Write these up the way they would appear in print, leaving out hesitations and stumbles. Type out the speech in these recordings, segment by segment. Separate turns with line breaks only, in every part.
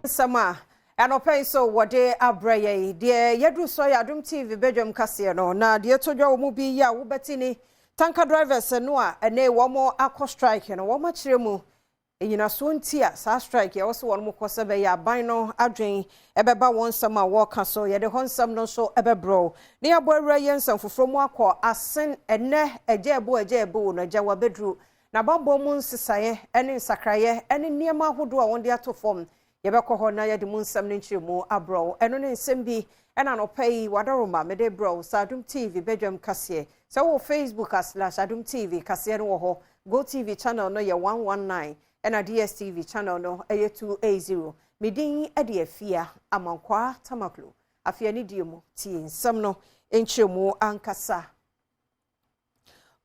Sama anopai so wode abraye de yedru so ya Adom TV Badwam kase no na de todwa wo mu bi ya wo betini tanker drivers no a ene wo mo akọ strike no wo ma kire mu enyina so ntia sa strike ya wo so wo mo kose be ya ban no adwen ebeba won sama wo ka so ye de honsam no so ebebro ne ya bo awura yensam foforo mu akọ asen ene eje ebo no eje wa bedru na bambo mu nsesaye ene nsakraye ene niema hodo a wonde atofom yebekọ ho na yede mu nsam ne nchiremu abro eno ne nsem bi ena no pay wadaroma mede bro sa Adom TV Badwam kase so wo Facebook /Adom TV kase no wo ho Go TV channel no ye 119 ena DSTV channel no ye 280 midin ade afia amankwa tamaklo afia ni diemu ti nsam no nchiremu ankasa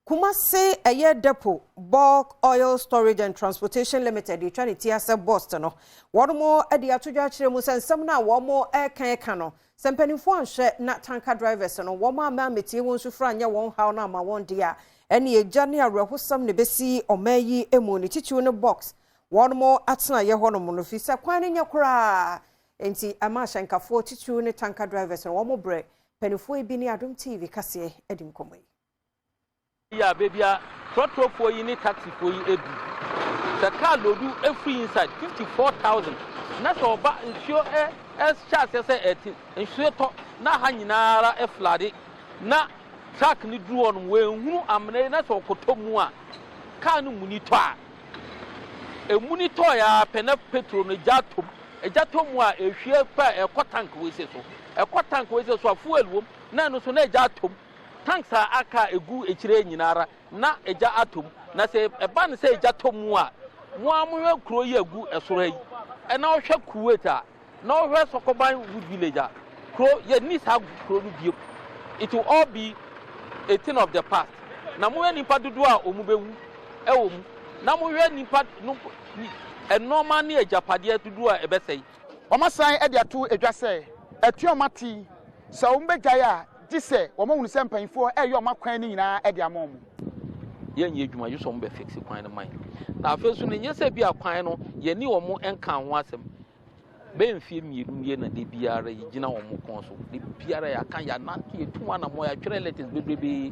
Kumasi eye depo bulk oil storage and transportation limited the trinity as a Boston no one more edi atodwa kire mu sensem na one more kan no sempanifo anhwe na tanker drivers no one more ameti won su fra anya won haw na ma won dia ene eja ne arehosam ne besi omayi emu ne chichiwo ne box one more atena ye hono no fi se kwan ne nyakura enti ama hyankafo chichiwo ne tanker drivers no one more bre panifo e bi ne Adom TV kase edi nkomai
Yeah, baby, trotro for you need taxi for you. The car load do every inside 54,000. That's all, but sure, as Charles said, and sure, na hanging a flooded. Na track ni drew on when who am not or cotomua. Canu munitoa. A munitoya, penap petrol, a jatomwa, a sheer pair, a quatank with so. A quatank with so fuel room, none so ne jatom. Tanks are aka egu echire nyinara na eja atom na se eba ne se eja tomu a mo amwe kuro ye egu esoro yi e na ohwe kuweta na ohwe sokoban wood villager kuro ye ni sa kuro no bio it will all be a thing of the past na mo we nipa dodo a omubewu e wo mu na mo we nipa no normal ne ejapade dodo a ebesei
omasan e de ato edwase etuomati se ombegaya Jise, woman will send pain for your macquaning at the amom.
Yen ye juma you some be fix a quine of mine. Now, first, when you say be a quino, ye knew or more and can't want them. Ben film you yen and the BRA, Gina or more consul. The PRA, I can't not hear 2 more relatives, baby.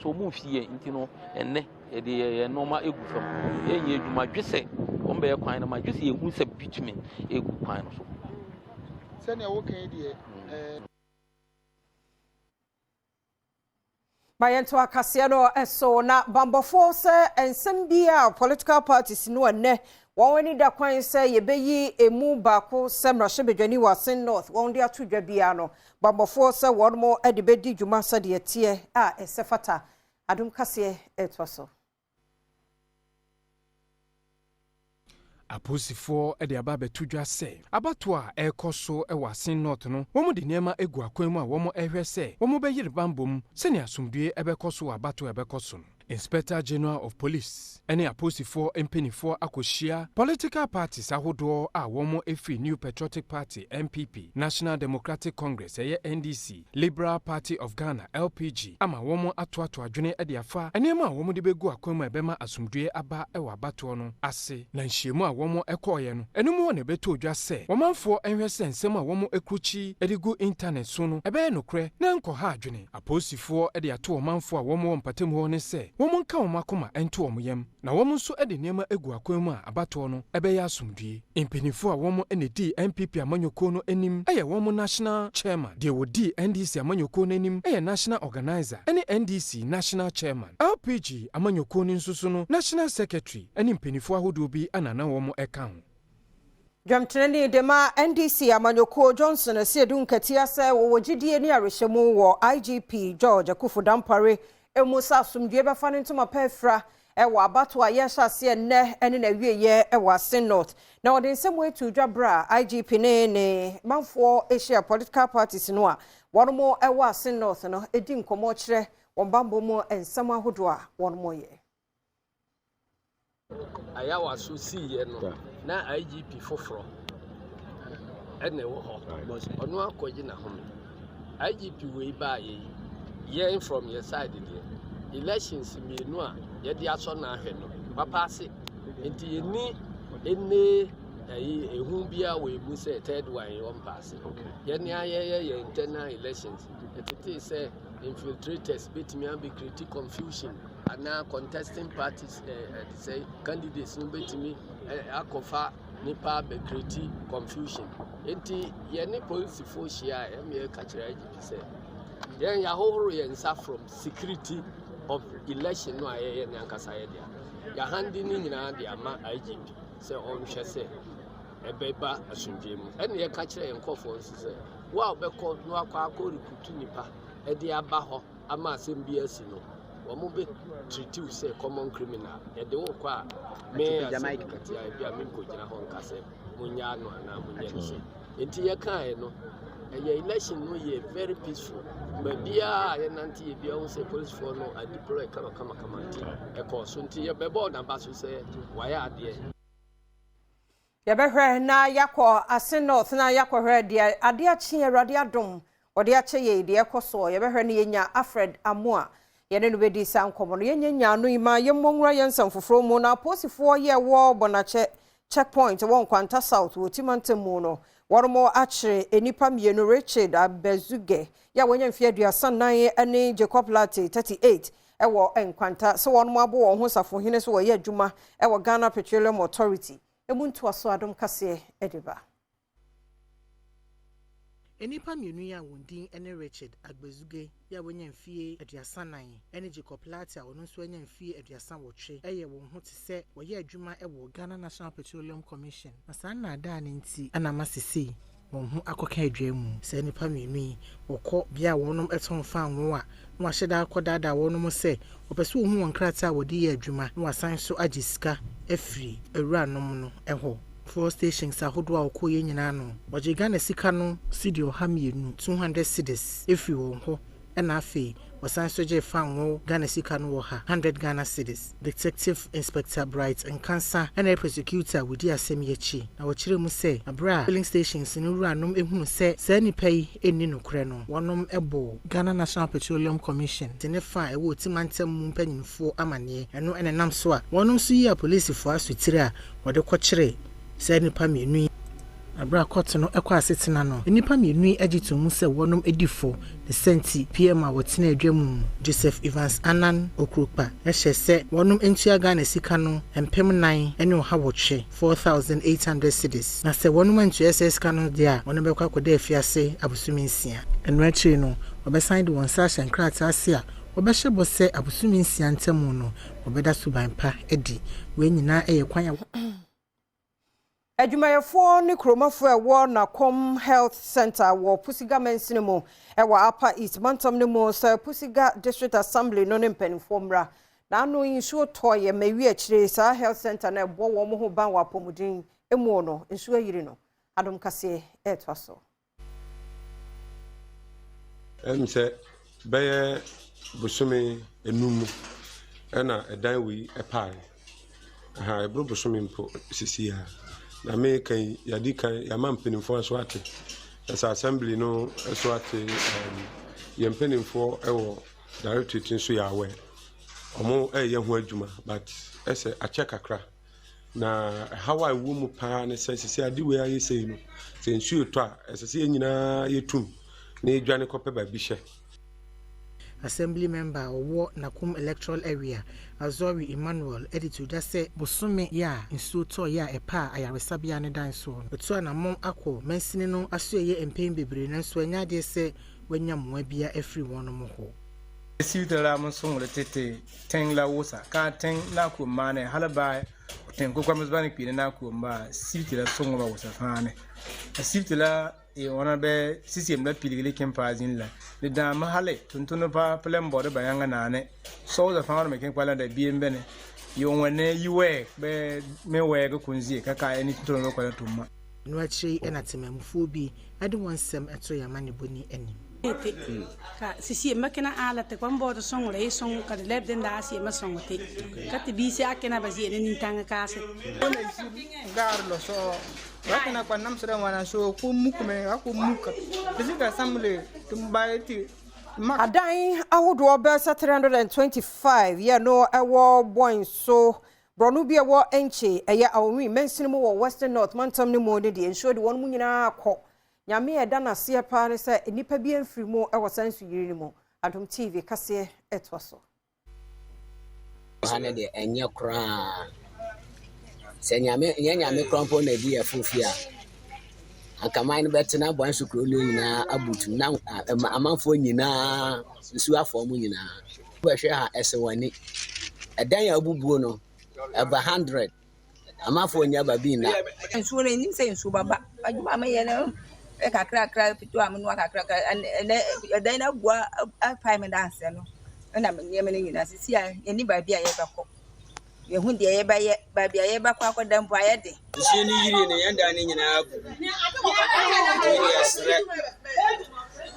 So move here, you and ne, a normal egg from. Yen ye juma just say, on be a quine of my just see who's a bitumen, a good quine.
Send your okay, dear.
Bayento akase no eso na bambofo se ensem bia political parties no ene won wani da kwan se yebeyi emu baako semrahye bedwani wasen north won de atodwa bia no bambofo se won mo edebedi dwuma se de tie a esefata Adom kase etwaso
Aposifo e de aba betudwa se abato a ekoso e wasen north no womu de niema egu akwan mu a womu ehwe se womu be yire bambom se ne asomdue e bekoso abato e bekoso no Inspector General of Police any aposifo empenifo akoshia political parties ahodo a womu efi New Patriotic Party NPP National Democratic Congress NDC Liberal Party of Ghana LPG ama womu atoato adwene e de afa enema womu de begu akwan mu e bema asomdue aba e wa abato no ase na nhyiemu a womu ekoye no enum wona beto odwa se womanfo enhwe sensem a womu ekruchi edigu internet so no ebe nokre na nko ha adwene aposifo e de ato womanfo a womu mpatem ho ne se womu nka womakoma ento omyem na womu nso e de niema egu akwan mu a abato no ebe ya asomdue impenifo a womu enedi NPP amanyoko no enim eye womu national chairman de wodi NDC amanyoko no enim eye national organizer ene NDC national chairman LPG amanyoko no nsusu no national secretary ene impenifo ahodo bi anana womu eka ho
Jamtreni dema NDC amanyoko Johnson asiedu nkatia se wogidie ni arehemu wo IGP George Akufo-Dampare emusa asomdue befa ne ntoma pefra wo abato a yehase ne ene na wieye wo Asen North na ode nsemo etu dwabra IGP ne manfo Asia political parties no a wono wo Asen North no edi nkomo kire wombambo mu ensem ahodo a wono ye
aya waso siye no na IGP foforo ene wo ho ono akogi na ho IGP we ba ye from your side there elections me no a ye de aso na ahwe no papa se enti ni ene ehu bia we mu say third one on pass ye na ye internal elections it say infiltrators betimi am be create confusion and now contesting parties say candidates no betimi akofa nipa be create confusion enti ye ne police for share me ka kire IGP say ye ya hohoro ye nsa from security of election no aye ne ankasa ye dia ya handi ni nyina dia ama IGP say on hwe say ebeba asundwemu ene ye ka kire nkofo nsi say wa obekọ no akwa recruit nipa e de aba ho ama asem bi asi no wo mo be treat you say common criminal e de wo kwa me Jamaica katia bia me ko gina ho nka say munya no na munya nse enti ye kan no ye election no ye very peaceful but bia ye nanti ye bia wo say police for no a deploy kama nti e ko so nti ye bebo na ba so say waya ade
Yabehre na yakọ ase north na yakọ hre de ade achi Awurade Adom ode ache ye de ekoso yabehre ne yenya Alfred Amoa yene no bedi sa nkomo no yenya no ima yemmonwura yensam foforo mu na posifo ye wo bonache checkpoint won kwanta south wo timantamu no wormo achire enipa mienu Richard Abezuge ya wonya mfie aduasan nan ane Jacob Latte 38 ewo enkwanta so wonmo abo wo ho safo hene so wo ye adwuma ewo Ghana Petroleum Authority emuntu aso Adom kase ediba
enipa mienu ya wondin ene Richard Abezuge ya wonya mfie aduasan nan ene Jacob Latte a wono so anya mfie aduasan wotwe eye wo ho te se wo ye adwuma ewo Ghana National Petroleum Commission asan na ada ne nti ana masisi won ho akoka adwamu se nipa mienu wokọ bia wonom eton fa anwo a no ahyeda akodada wonom se opese wo hu won krata wodi ye adwuma no asan so agisika afri ewuranom no eho 4 stations ahodo a okoye nyina no waje Ghana sika no sidio ha mienu 200 cedis efri won ho ena afi wasan so je fanwo Ghana sika no wo ha 100 Ghana cedis. Detective Inspector Bright and Cancer and prosecutor wudi asem yechi na wachire mu se abra filling stations no wuranom ehunu se sani pay eni no kure no wonom ebo Ghana National Petroleum Commission tenefa ewo timantem mu mpanyinfo amane eno enenam so a wonom so yi a police fo asutire a wode kwakire sani pa mienu abra court no ekwa asetena no nipa mienu agitu mu se wonom edifo the senti PM a wotena adwam Joseph Evans Anan Okropa ehye se wonom entua Ghana sika no empem 9 ene oha wotwe 4800 cedis na se wonom entua sika no dia wonom bekwa koda afiase abusumi nsia eno akyi no obesan de won sa hyenkrata ase a obehye bose abusumi nsia ntemu no obeda subanpa edi we nyina eye kwan
Adwumayefo ne kromafo ewo na Com Health Center wo Pusiga Mensinimo ewa Upper East Bantam ne mo sa Pusiga District Assembly no ne mpanimfo mra na anu insuo toye mawi akire sa Health Center na ebo wo mo ho ban wa pomudin emu no insuo yiri no Adom kase etwaso
se beye busumi enum ena edan wi epai aha ebro busumi mpo sisi ha na me kan yadi kan ya mampenimfo so ate as assembly no so ate yempenimfo ewo directorate so ya we omo ye ho adwuma but ese ache kakra na how I wo mu pa ne sense ade we aye sei no se nsuo to a ese se nyina yetum na edwane kope ba bi hye
Assembly member owo Nakum electoral area Azori Emmanuel editor just say bosome ya nsuo to ya epa ayaresabia ne dan so otu na mom akọ mensini no aso ye empem bebre na so anya de se wanya moa bia afri wonom ho
siutela mo so ngole tete ten la wosa ka ten na ko mane halaba ten ko kwa mzbani pine na ko ma siutela so ngwa wosa fane siutela e wona be CCM la piligile kempazin la le da mahale tuntuno pa plan board ba yanga nane so da fa me ken kwala da biembe ne yo wone yiwe be me we ga kunzie kaka eni tuntuno ko tumma
no achi enatemamfo bi ade wonsem eto yamane boni ani
ka CCM makena ala te kwambo to song le song ka de leb den da CCM song te ka te bi se akena ba zi ni tanga ka se
garlo so wakina kwa namsura wana so ku mukume akumuka bizika samle tumbaiti
adan ahodo be 325 ye no ewo boy so Bronu bi wo enche eya awumi mensinimu wo Western North mantam ne mo de ensuo de won mu nyina akọ nyame eda na se pa ne se nipa bi amfiri mu e wasansu yiri ni mu Adom TV kase etwaso
hane de enye kra se nyame krampo na bi afofia akaman betena bwansu krolo nyina abutu na amanfo nyina nsu afọ mu nyina behwe ha esewani edan ya bubuo no aba 100 amafo nya babi na
nsu ne nim se nsu baba adwuma ma ye no e kakra pitu amno kakra edan na bua afai me dance no na me nyina sisi a eni babi a ye bako ye hu de ye ba ye babi a ye bako akoda mpo aye de
nsu ni yiri ne yanda ne nyina abu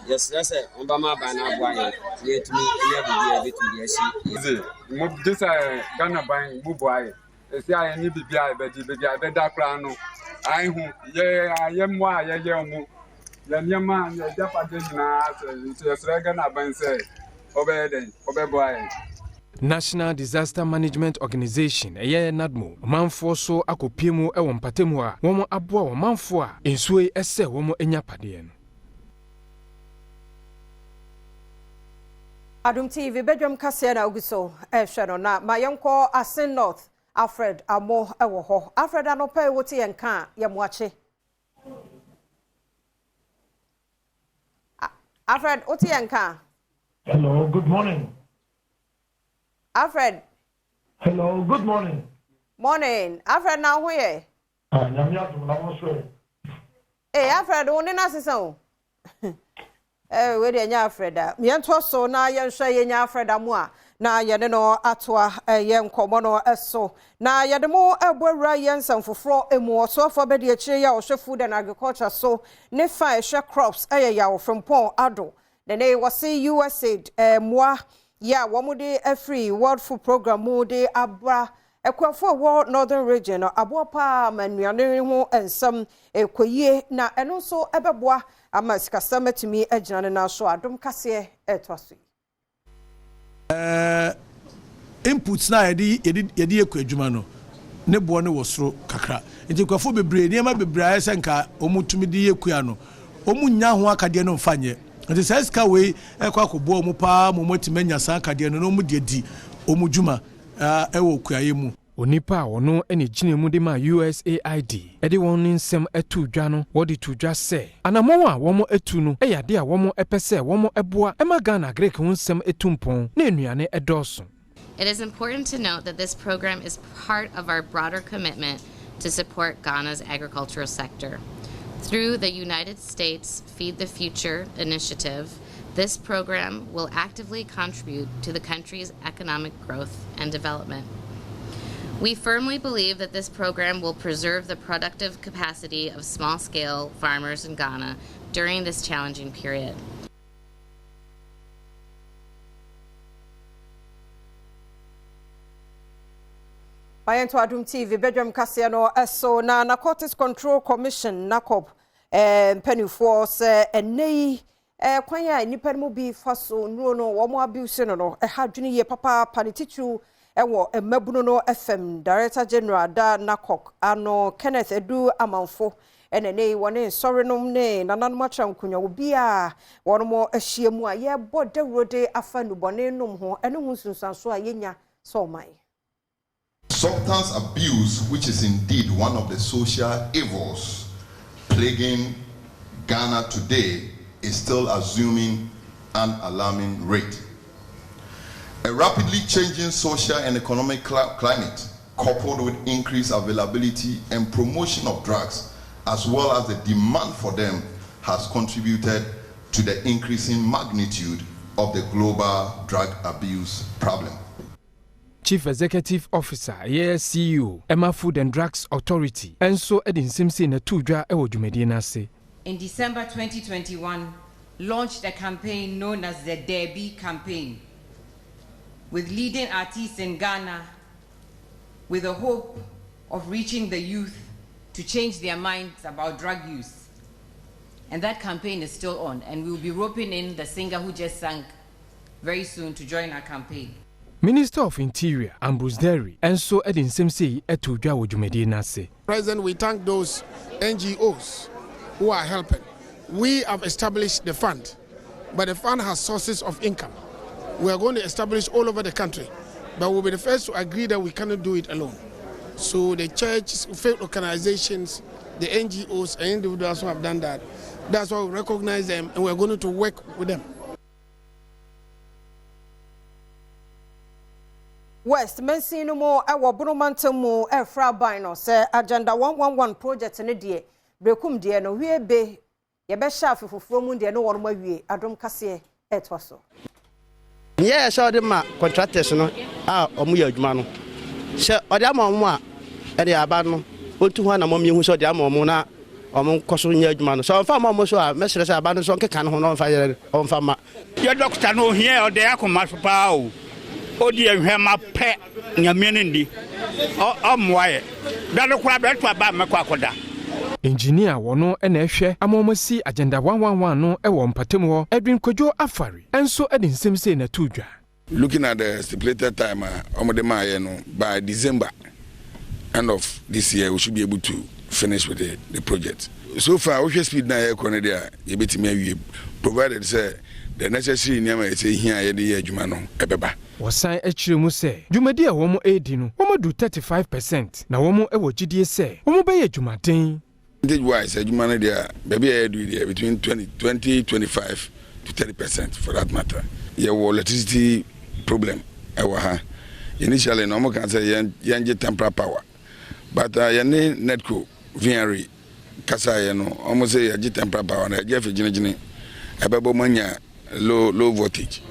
yes se omba ma ba na bua ye tumi ye bibi e betumi asi
mo disa Ghana ban bubu aye esi aye ni bibi aye be da kra no ai hu ye mo aye ye omo ya nyama ya japa de nyina se Ghana ban se obeden obebo aye
National Disaster Management Organization eye NADMO manfo so akopiemu e wompatemu a womo aboa wo manfo a ensuo ese womo enya pade no
Adom TV Badwam kase na oguso hwe no na mayenko Asen North Alfred Amo ewo ho Alfred anopa e wote yenka ye moache Alfred wote yenka
Hello, good morning.
Alfred.
Hello, good morning.
Morning. Alfred na ho ye?
Nyamia dum na mo so.
Alfred, woni na sesan. We de nya Alfred. Me ento so na ye nhwe ye nya Alfred amu a na ye ne no atoa ye nkomo no eso. Na ye de mo ebowura ye nsamfoforo emu oso afo be de akire ya ohwe food and agriculture so ne fa ehwe crops ya wo from pon ado. The name was USAID moi ya womude free World Food Program mode abra ekwafo World Northern Region abopa manuane ho ensam ekoyie na eno so ebeboa ama sikasama timi agina na so Adom kase etwaso
inputs na yedi ekwa adwuma no ne bo ne wosoro kakra nti kwafo bebre niam bebre ayesenka omutumi di ekwa no omunya ho akade no mfanye nti seska we ekwa akobo omu pa momoti nya san akade no mu de di omudwuma ewo kwaye mu
onipa ono ene gine mu de ma USAID ede won nsem atu dwa no wodi tu dwa se anamo a womo atu no eyade a womo epese womo eboa ema Ghana Greek nsem etumpon na enuane edoso.
It is important to note that this program is part of our broader commitment to support Ghana's agricultural sector. Through the United States Feed the Future initiative, this program will actively contribute to the country's economic growth and development. We firmly believe that this program will preserve the productive capacity of small-scale farmers in Ghana during this challenging period.
Bayento Adom TV Badwam kase no eso na Narcotics Control Commission NACOP penifo se enei kwan ya nipa mo bi faso nuro no wo mo abuse no hadwene ye papa panitichu ewo emabuno no FM Director General da NACOP ano Kenneth Edu Amanfo enenei wone sorenom ne nananom atrankunya obi a wono ahyiemu a ye bode rode afa nubone nom ho ene hu sunsanso a yenya so mai.
Substance abuse, which is indeed one of the social evils plaguing Ghana today, is still assuming an alarming rate. A rapidly changing social and economic climate, coupled with increased availability and promotion of drugs, as well as the demand for them, has contributed to the increasing magnitude of the global drug abuse problem.
Chief Executive Officer, CEO, Emma Food and Drugs Authority, and so Edin Simpson a two-dra Ewodumedina say.
In December 2021, launched a campaign known as the Derby Campaign, with leading artists in Ghana, with the hope of reaching the youth to change their minds about drug use. And that campaign is still on, and we will be roping in the singer who just sang very soon to join our campaign.
Minister of Interior Ambrose Derry enso edi nsem sei eto dwa wo dwumadi na se.
President, we thank those NGOs who are helping. We have established the fund, but the fund has sources of income. We are going to establish all over the country, but we'll be the first to agree that we cannot do it alone. So the churches, faith organizations, the NGOs and individuals who have done that, that's why we recognize them and we're going to work with them.
West Mensino mo ewo Brumantamu efra bino se agenda 111 project ne die brekum die no wiebe ye be sha afefufuo mu die no won ma wie Adom kase etwa so.
Yeah, so the ma contractors no omu ya adwuma no. Se ode ama omu a e de aba no ontu ho na mom yehu so de ama omu na omu koso nya adwuma no. So fa ma omu so a mesere se aba no so nkeka no ho no fa yere onfa ma.
Ye doctor no here ode akoma so pa o. Odi ehwema pe nyamene ndi omwaye dalo kura beto aba mekwa koda.
Engineer wono na ehwe amomasi agenda 111 no ewo mpatem ho Edwin Kojo Afari enso edi nsem sei na tudwa.
Looking at the stipulated time omodema no by December end of this year we should be able to finish with the project. So far we speed na ekone there e betimi awie provided say the necessary nyama e say hia ye de adwuma no ebeba.
Wasan achire mu se dwumadi a womo edi no womo do 35% na womo ewo gidie se womo be ye dwumaden.
This wise adwuma no there baby I do there between 25 to 30% for that matter. Ye electricity problem ewa ha. Initially no mo can say yanje temporary power. But yene netco VNR kasa ye no almost say yanje temporary power na je fe ginegine ebebo manya low voltage.